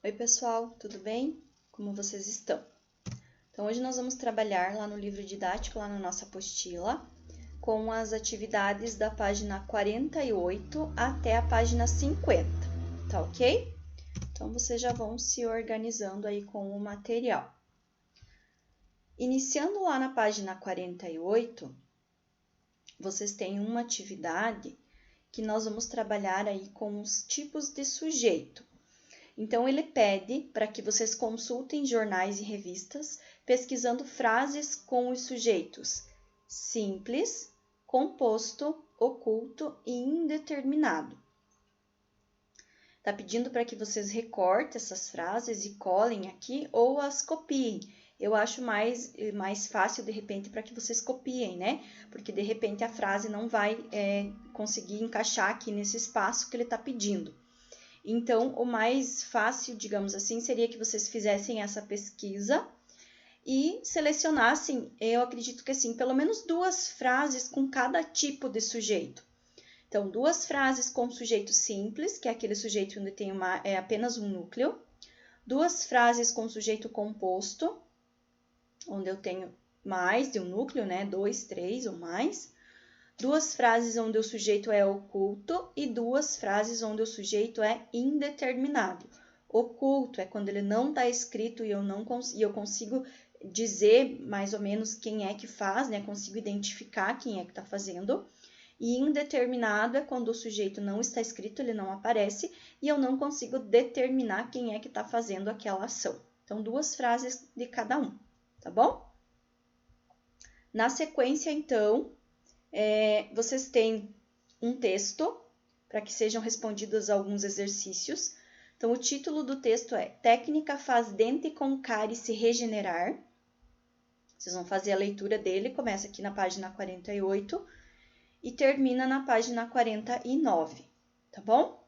Oi, pessoal, tudo bem? Como vocês estão? Então, hoje nós vamos trabalhar lá no livro didático, lá na nossa apostila, com as atividades da página 48 até a página 50, tá ok? Então, vocês já vão se organizando aí com o material. Iniciando lá na página 48, vocês têm uma atividade que nós vamos trabalhar aí com os tipos de sujeito. Então, ele pede para que vocês consultem jornais e revistas, pesquisando frases com os sujeitos simples, composto, oculto e indeterminado. Está pedindo para que vocês recortem essas frases e colhem aqui ou as copiem. Eu acho mais fácil, de repente, para que vocês copiem, né? Porque, de repente, a frase não vai conseguir encaixar aqui nesse espaço que ele está pedindo. Então, o mais fácil, digamos assim, seria que vocês fizessem essa pesquisa e selecionassem, eu acredito que assim, pelo menos 2 frases com cada tipo de sujeito. Então, 2 frases com sujeito simples, que é aquele sujeito onde tem apenas um núcleo. 2 frases com sujeito composto, onde eu tenho mais de um núcleo, né? 2, 3 ou mais. 2 frases onde o sujeito é oculto e 2 frases onde o sujeito é indeterminado. Oculto é quando ele não está escrito e eu consigo dizer mais ou menos quem é que faz, né? Consigo identificar quem é que está fazendo. E indeterminado é quando o sujeito não está escrito, ele não aparece e eu não consigo determinar quem é que está fazendo aquela ação. Então, 2 frases de cada um, tá bom? Na sequência, então, vocês têm um texto para que sejam respondidos alguns exercícios. Então, o título do texto é Técnica faz dente com cárie se regenerar. Vocês vão fazer a leitura dele, começa aqui na página 48 e termina na página 49, tá bom?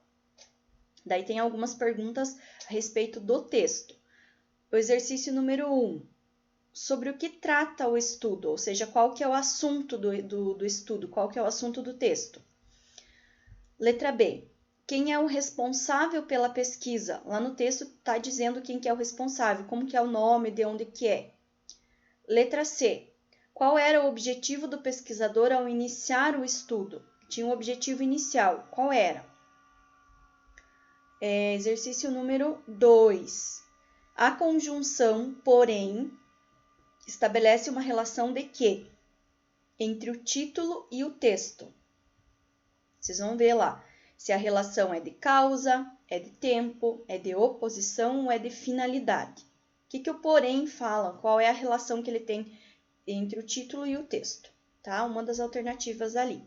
Daí tem algumas perguntas a respeito do texto. O exercício número 1. Sobre o que trata o estudo, ou seja, qual que é o assunto do estudo, qual que é o assunto do texto. Letra B. Quem é o responsável pela pesquisa? Lá no texto está dizendo quem que é o responsável, como que é o nome, de onde que é. Letra C. Qual era o objetivo do pesquisador ao iniciar o estudo? Tinha um objetivo inicial, qual era? Exercício número 2. A conjunção, porém, estabelece uma relação de quê? Entre o título e o texto. Vocês vão ver lá se a relação é de causa, é de tempo, é de oposição ou é de finalidade. O que o porém fala? Qual é a relação que ele tem entre o título e o texto? Tá? Uma das alternativas ali.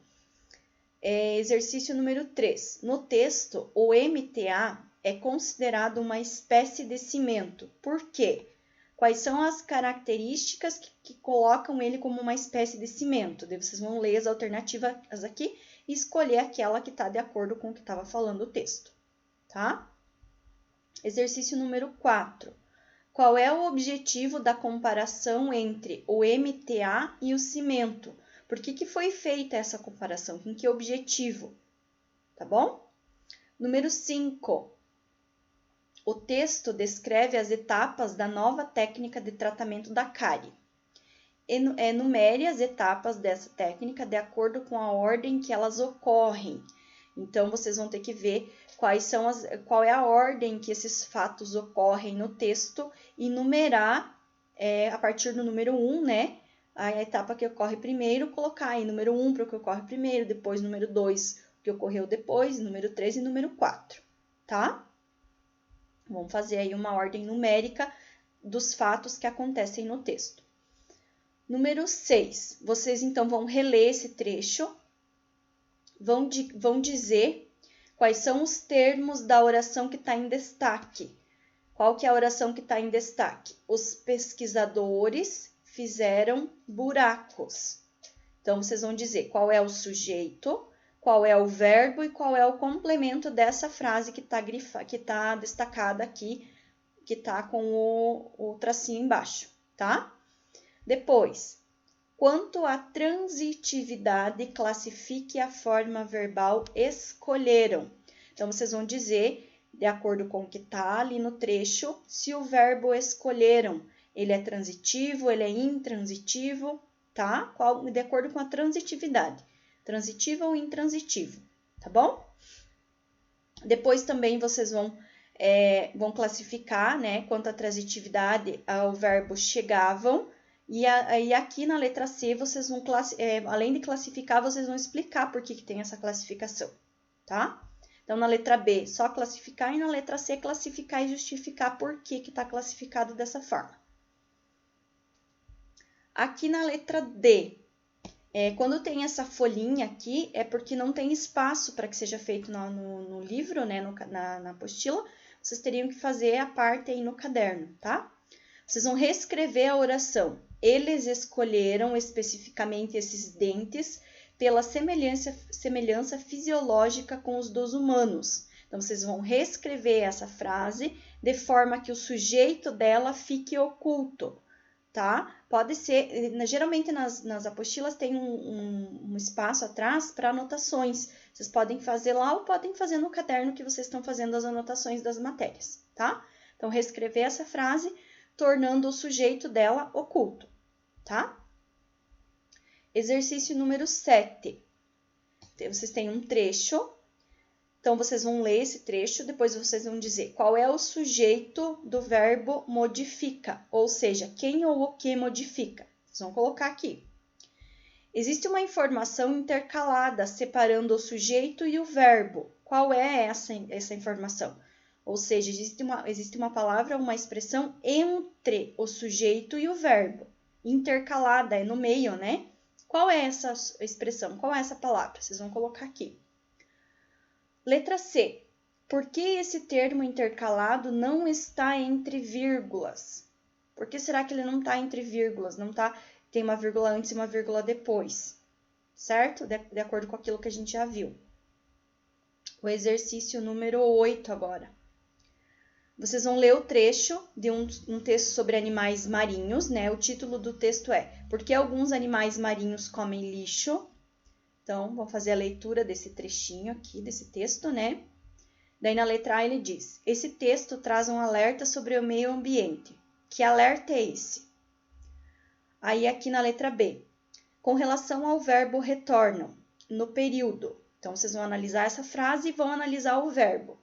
Exercício número 3. No texto, o MTA é considerado uma espécie de cimento. Por quê? Quais são as características que colocam ele como uma espécie de cimento? Daí vocês vão ler as alternativas aqui e escolher aquela que está de acordo com o que estava falando o texto, tá? Exercício número 4. Qual é o objetivo da comparação entre o MTA e o cimento? Por que foi feita essa comparação? Com que objetivo? Tá bom? Número 5. O texto descreve as etapas da nova técnica de tratamento da cárie. Enumere as etapas dessa técnica de acordo com a ordem que elas ocorrem. Então, vocês vão ter que ver qual é a ordem que esses fatos ocorrem no texto e numerar a partir do número 1, né? A etapa que ocorre primeiro, colocar aí número 1 para o que ocorre primeiro, depois número 2, o que ocorreu depois, número 3 e número 4, tá? Vamos fazer aí uma ordem numérica dos fatos que acontecem no texto. Número 6. Vocês, então, vão reler esse trecho, vão dizer quais são os termos da oração que está em destaque. Qual que é a oração que está em destaque? Os pesquisadores fizeram buracos. Então, vocês vão dizer qual é o sujeito, qual é o verbo e qual é o complemento dessa frase que está destacada aqui, que está com o tracinho embaixo, tá? Depois, quanto à transitividade, classifique a forma verbal escolheram. Então, vocês vão dizer de acordo com o que está ali no trecho, se o verbo escolheram, ele é transitivo, ele é intransitivo, tá? De acordo com a transitividade, transitivo ou intransitivo, tá bom? Depois também vocês vão classificar, né, quanto à transitividade ao verbo chegavam, e aqui na letra C, vocês vão, além de classificar, vocês vão explicar por que tem essa classificação, tá? Então, na letra B, só classificar, e na letra C, classificar e justificar por que está classificado dessa forma. Aqui na letra D, quando tem essa folhinha aqui, é porque não tem espaço para que seja feito no livro, né, na apostila. Vocês teriam que fazer a parte aí no caderno, tá? Vocês vão reescrever a oração. Eles escolheram especificamente esses dentes pela semelhança fisiológica com os dos humanos. Então, vocês vão reescrever essa frase de forma que o sujeito dela fique oculto, tá? Pode ser, geralmente nas apostilas tem um espaço atrás para anotações. Vocês podem fazer lá ou podem fazer no caderno que vocês estão fazendo as anotações das matérias, tá? Então, reescrever essa frase, tornando o sujeito dela oculto, tá? Exercício número 7. Vocês têm um trecho, então vocês vão ler esse trecho, depois vocês vão dizer qual é o sujeito do verbo modifica, ou seja, quem ou o que modifica. Vocês vão colocar aqui. Existe uma informação intercalada separando o sujeito e o verbo. Qual é essa informação? Ou seja, existe uma palavra, uma expressão entre o sujeito e o verbo. Intercalada, é no meio, né? Qual é essa expressão? Qual é essa palavra? Vocês vão colocar aqui. Letra C. Por que esse termo intercalado não está entre vírgulas? Por que será que ele não está entre vírgulas? Não tá, tem uma vírgula antes e uma vírgula depois, certo? De acordo com aquilo que a gente já viu. O exercício número 8 agora. Vocês vão ler o trecho de um texto sobre animais marinhos, né? O título do texto é Por que alguns animais marinhos comem lixo? Então, vamos fazer a leitura desse trechinho aqui, desse texto, né? Daí, na letra A, ele diz, esse texto traz um alerta sobre o meio ambiente. Que alerta é esse? Aí, aqui na letra B, com relação ao verbo retornam, no período. Então, vocês vão analisar essa frase e vão analisar o verbo.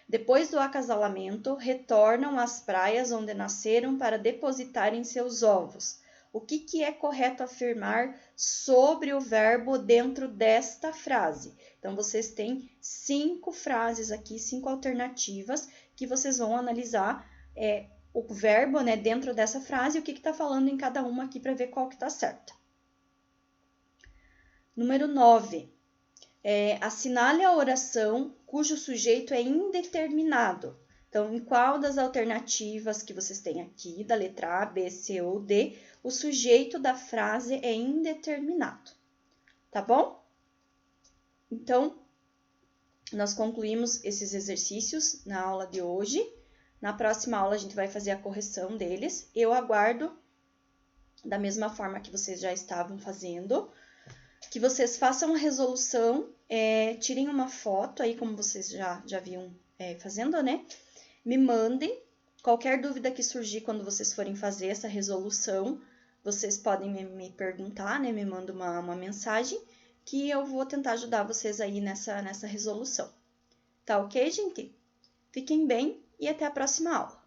Depois do acasalamento, retornam às praias onde nasceram para depositarem seus ovos. O que é correto afirmar sobre o verbo dentro desta frase? Então, vocês têm 5 frases aqui, 5 alternativas, que vocês vão analisar o verbo, né, dentro dessa frase e o que está falando em cada uma aqui para ver qual que está certa. Número 9. Assinale a oração cujo sujeito é indeterminado. Então, em qual das alternativas que vocês têm aqui, da letra A, B, C ou D, o sujeito da frase é indeterminado, tá bom? Então, nós concluímos esses exercícios na aula de hoje. Na próxima aula, a gente vai fazer a correção deles. Eu aguardo, da mesma forma que vocês já estavam fazendo, que vocês façam a resolução, tirem uma foto, aí como vocês já viam fazendo, né? Me mandem. Qualquer dúvida que surgir quando vocês forem fazer essa resolução, vocês podem me perguntar, né? Me mandam uma mensagem que eu vou tentar ajudar vocês aí nessa resolução. Tá ok, gente? Fiquem bem e até a próxima aula.